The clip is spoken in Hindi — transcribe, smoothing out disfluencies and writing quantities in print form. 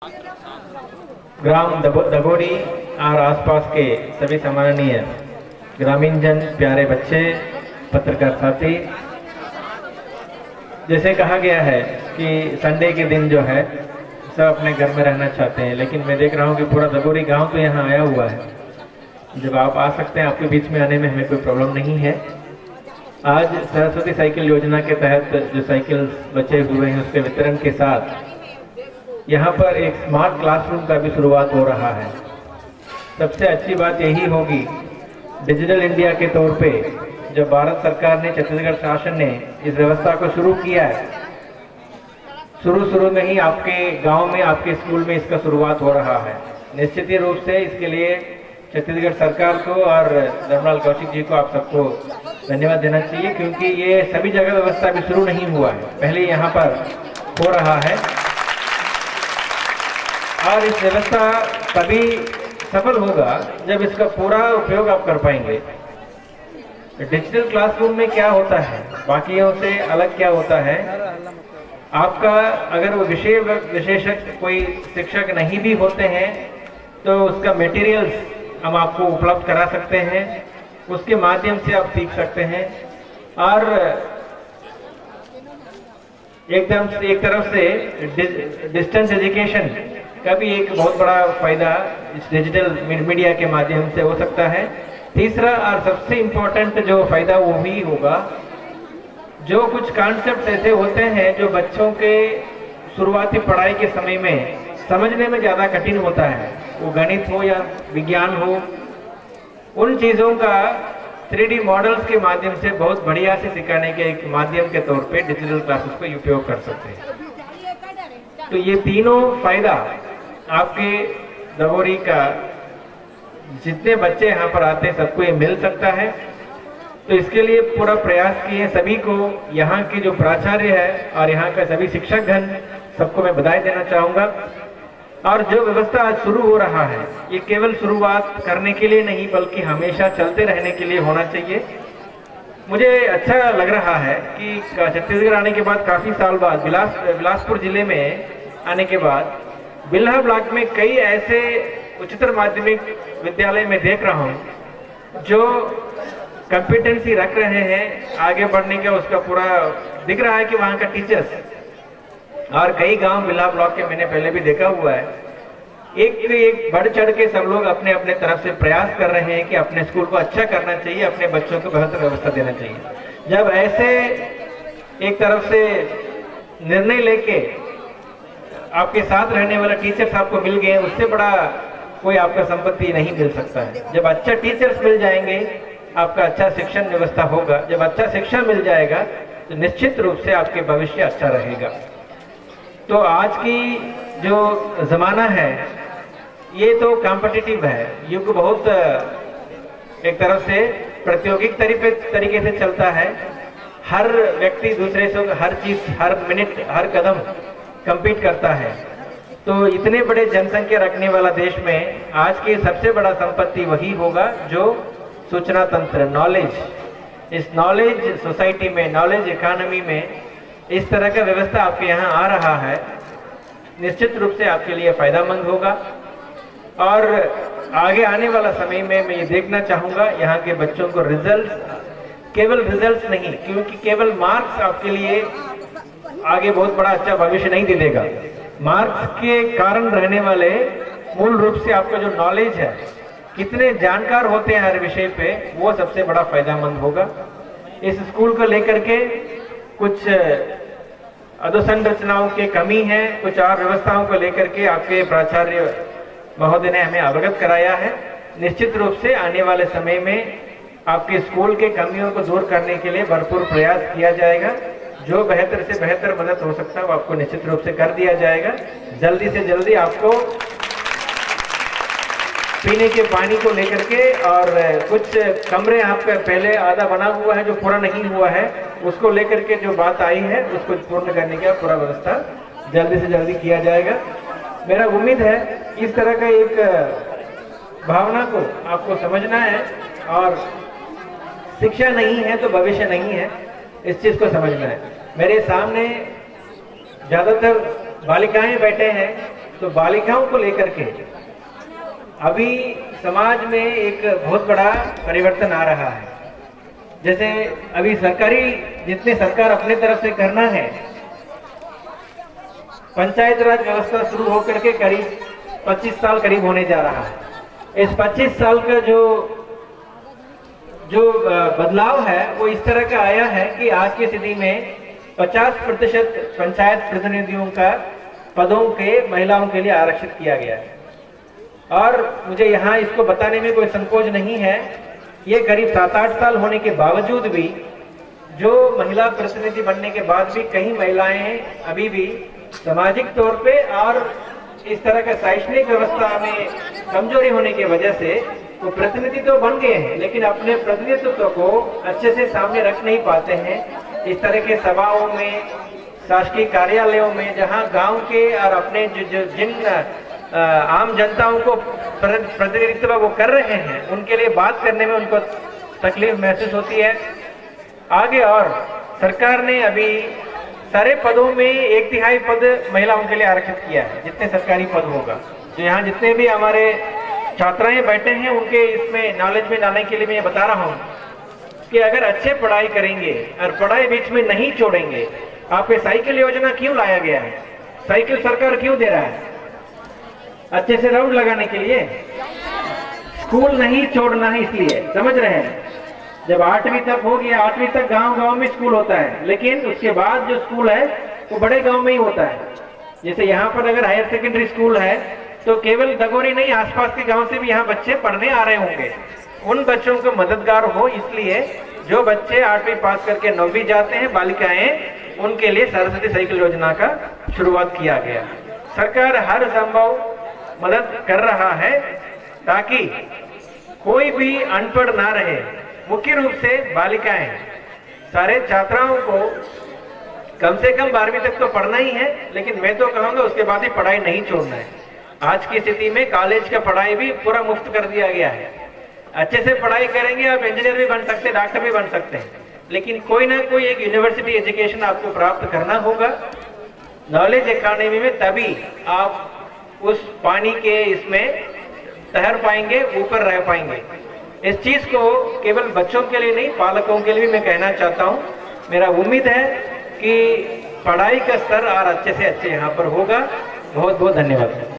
ग्राम दगोरी और आसपास के सभी सम्माननीय ग्रामीण जन, प्यारे बच्चे, पत्रकार साथी, जैसे कहा गया है कि संडे के दिन जो है सब अपने घर में रहना चाहते हैं, लेकिन मैं देख रहा हूँ कि पूरा दगोरी गांव तो यहाँ आया हुआ है। जब आप आ सकते हैं, आपके बीच में आने में हमें कोई प्रॉब्लम नहीं है। आज सरस्वती साइकिल योजना के तहत जो साइकिल बचे हुए हैं उसके वितरण के साथ यहाँ पर एक स्मार्ट क्लासरूम का भी शुरुआत हो रहा है। सबसे अच्छी बात यही होगी, डिजिटल इंडिया के तौर पे जब भारत सरकार ने, छत्तीसगढ़ शासन ने इस व्यवस्था को शुरू किया है, शुरू में ही आपके गांव में, आपके स्कूल में इसका शुरुआत हो रहा है। निश्चित ही रूप से इसके लिए छत्तीसगढ़ सरकार को और धर्मलाल कौशिक जी को, आप सबको धन्यवाद देना चाहिए, क्योंकि ये सभी जगह व्यवस्था भी शुरू नहीं हुआ है, पहले यहाँ पर हो रहा है। और इस व्यवस्था तभी सफल होगा जब इसका पूरा उपयोग आप कर पाएंगे। डिजिटल क्लासरूम में क्या होता है, बाकियों से अलग क्या होता है, आपका अगर वो विषय विशेषज्ञ कोई शिक्षक नहीं भी होते हैं तो उसका मटेरियल्स हम आपको उपलब्ध करा सकते हैं, उसके माध्यम से आप सीख सकते हैं। और एक तरफ से डिस्टेंस एजुकेशन का भी एक बहुत बड़ा फायदा इस डिजिटल मीडिया के माध्यम से हो सकता है। तीसरा और सबसे इम्पोर्टेंट जो फायदा वो भी होगा, जो कुछ कॉन्सेप्ट ऐसे होते हैं जो बच्चों के शुरुआती पढ़ाई के समय में समझने में ज़्यादा कठिन होता है, वो गणित हो या विज्ञान हो, उन चीज़ों का 3D मॉडल्स के माध्यम से बहुत बढ़िया से सिखाने के एक माध्यम के तौर पे डिजिटल क्लासेस को उपयोग कर सकते हैं। तो ये तीनों फायदा आपके दगोरी का जितने बच्चे यहाँ पर आते हैं सबको ये मिल सकता है। तो इसके लिए पूरा प्रयास किए सभी को, यहाँ के जो प्राचार्य है और यहाँ का सभी शिक्षकगण, सबको मैं बधाई देना चाहूँगा। और जो व्यवस्था आज शुरू हो रहा है, ये केवल शुरुआत करने के लिए नहीं बल्कि हमेशा चलते रहने के लिए होना चाहिए। मुझे अच्छा लग रहा है कि छत्तीसगढ़ आने के बाद, काफ़ी साल बाद, बिलासपुर जिले में आने के बाद बिल्हा ब्लॉक में कई ऐसे उच्चतर माध्यमिक विद्यालय में देख रहा हूँ जो कॉम्पिटेंसी रख रहे हैं आगे बढ़ने का, उसका पूरा दिख रहा है कि वहाँ का टीचर्स, और कई गांव बिल्हा ब्लॉक के मैंने पहले भी देखा हुआ है, एक बढ़ चढ़ के सब लोग अपने अपने तरफ से प्रयास कर रहे हैं कि अपने स्कूल को अच्छा करना चाहिए, अपने बच्चों को बेहतर व्यवस्था देना चाहिए। जब ऐसे एक तरफ से निर्णय लेके आपके साथ रहने वाला टीचर्स आपको मिल गए, उससे बड़ा कोई आपका संपत्ति नहीं मिल सकता है। जब अच्छा टीचर्स मिल जाएंगे, आपका अच्छा शिक्षण व्यवस्था होगा, जब अच्छा शिक्षा मिल जाएगा तो निश्चित रूप से आपके भविष्य अच्छा रहेगा। तो आज की जो जमाना है ये तो कॉम्पिटिटिव है, युग बहुत एक तरफ से प्रायोगिक तरीके से चलता है। हर व्यक्ति दूसरे से हर चीज, हर मिनट, हर कदम compete करता है। तो इतने बड़े जनसंख्या रखने वाला देश में आज की सबसे बड़ा संपत्ति वही होगा जो सूचना तंत्र, नॉलेज। इस नॉलेज सोसाइटी में, नॉलेज इकोनॉमी में इस तरह का व्यवस्था आपके यहाँ आ रहा है, निश्चित रूप से आपके लिए फायदेमंद होगा। और आगे आने वाला समय में मैं ये देखना चाहूँगा यहाँ के बच्चों को केवल रिजल्ट्स नहीं, क्योंकि केवल मार्क्स आपके लिए आगे बहुत बड़ा अच्छा भविष्य नहीं दे देगा। मार्क्स के कारण रहने वाले मूल रूप से आपका जो नॉलेज है, कितने जानकार होते हैं हर विषय पे, वो सबसे बड़ा फायदेमंद होगा। इस स्कूल को लेकर के कुछ अधोसंरचनाओं की कमी है, कुछ और व्यवस्थाओं को लेकर के आपके प्राचार्य महोदय ने हमें अवगत कराया है। निश्चित रूप से आने वाले समय में आपके स्कूल के कमियों को दूर करने के लिए भरपूर प्रयास किया जाएगा। जो बेहतर से बेहतर मदद हो सकता है वो आपको निश्चित रूप से कर दिया जाएगा। जल्दी से जल्दी आपको पीने के पानी को लेकर के, और कुछ कमरे आपका पहले आधा बना हुआ है जो पूरा नहीं हुआ है, उसको लेकर के जो बात आई है उसको पूर्ण करने का पूरा व्यवस्था जल्दी से जल्दी किया जाएगा। मेरा उम्मीद है इस तरह का एक भावना को आपको समझना है, और शिक्षा नहीं है तो भविष्य नहीं है, इस चीज को समझना है। मेरे सामने ज्यादातर बालिकाएं बैठे हैं, तो बालिकाओं को लेकर के अभी समाज में एक बहुत बड़ा परिवर्तन आ रहा है। जैसे अभी सरकारी जितने सरकार अपने तरफ से करना है, पंचायत राज व्यवस्था शुरू होकर के करीब 25 साल करीब होने जा रहा है। इस 25 साल का जो बदलाव है वो इस तरह का आया है कि आज की स्थिति में 50% पंचायत प्रतिनिधियों का पदों के महिलाओं के लिए आरक्षित किया गया है। और मुझे यहाँ इसको बताने में कोई संकोच नहीं है, ये करीब 7-8 साल होने के बावजूद भी, जो महिला प्रतिनिधि बनने के बाद भी कई महिलाएं अभी भी सामाजिक तौर पे और इस तरह का शैक्षणिक व्यवस्था में कमजोरी होने की वजह से वो प्रतिनिधि तो बन गए हैं, लेकिन अपने प्रतिनिधित्व को अच्छे से सामने रख नहीं पाते हैं। इस तरह के सभाओं में, शासकीय कार्यालयों में, जहां गांव के और अपने जिन आम जनताओं को प्रतिनिधित्व वो कर रहे हैं, उनके लिए बात करने में उनको तकलीफ महसूस होती है। आगे और सरकार ने अभी सारे पदों में 1/3 पद महिलाओं के लिए आरक्षित किया है, जितने सरकारी पद होगा। जो यहाँ जितने भी हमारे छात्राएं बैठे हैं उनके इसमें नॉलेज में डालने के लिए मैं ये बता रहा हूँ कि अगर अच्छे पढ़ाई करेंगे और पढ़ाई बीच में नहीं छोड़ेंगे, आपके साइकिल योजना क्यों लाया गया है? साइकिल सरकार क्यों दे रहा है? अच्छे से राउंड लगाने के लिए, स्कूल नहीं छोड़ना है इसलिए, समझ रहे हैं? जब 8वीं तक हो गया, 8वीं तक गांव-गांव में स्कूल होता है, लेकिन उसके बाद जो स्कूल है वो बड़े गांव में ही होता है। जैसे यहाँ पर अगर हायर सेकेंडरी स्कूल है तो केवल दगोरी नहीं, आसपास के गांव से भी यहाँ बच्चे पढ़ने आ रहे होंगे। उन बच्चों को मददगार हो, इसलिए जो बच्चे 8वीं पास करके 9वीं जाते हैं, बालिकाएं, उनके लिए सरस्वती साइकिल योजना का शुरुआत किया गया। सरकार हर संभव मदद कर रहा है ताकि कोई भी अनपढ़ ना रहे। मुख्य रूप से बालिकाएं, सारे छात्राओं को कम से कम 12वीं तक तो पढ़ना ही है, लेकिन मैं तो कहूंगा उसके बाद ही पढ़ाई नहीं छोड़ना है। आज की स्थिति में कॉलेज का पढ़ाई भी पूरा मुफ्त कर दिया गया है। अच्छे से पढ़ाई करेंगे आप इंजीनियर भी बन सकते हैं, डॉक्टर भी बन सकते हैं, लेकिन कोई ना कोई एक यूनिवर्सिटी एजुकेशन आपको प्राप्त करना होगा नॉलेज इकोनॉमी में, तभी आप उस पानी के इसमें तैर पाएंगे, ऊपर रह पाएंगे। इस चीज को केवल बच्चों के लिए नहीं, पालकों के लिए भी मैं कहना चाहता हूँ। मेरा उम्मीद है कि पढ़ाई का स्तर और अच्छे से अच्छे यहाँ पर होगा। बहुत बहुत धन्यवाद।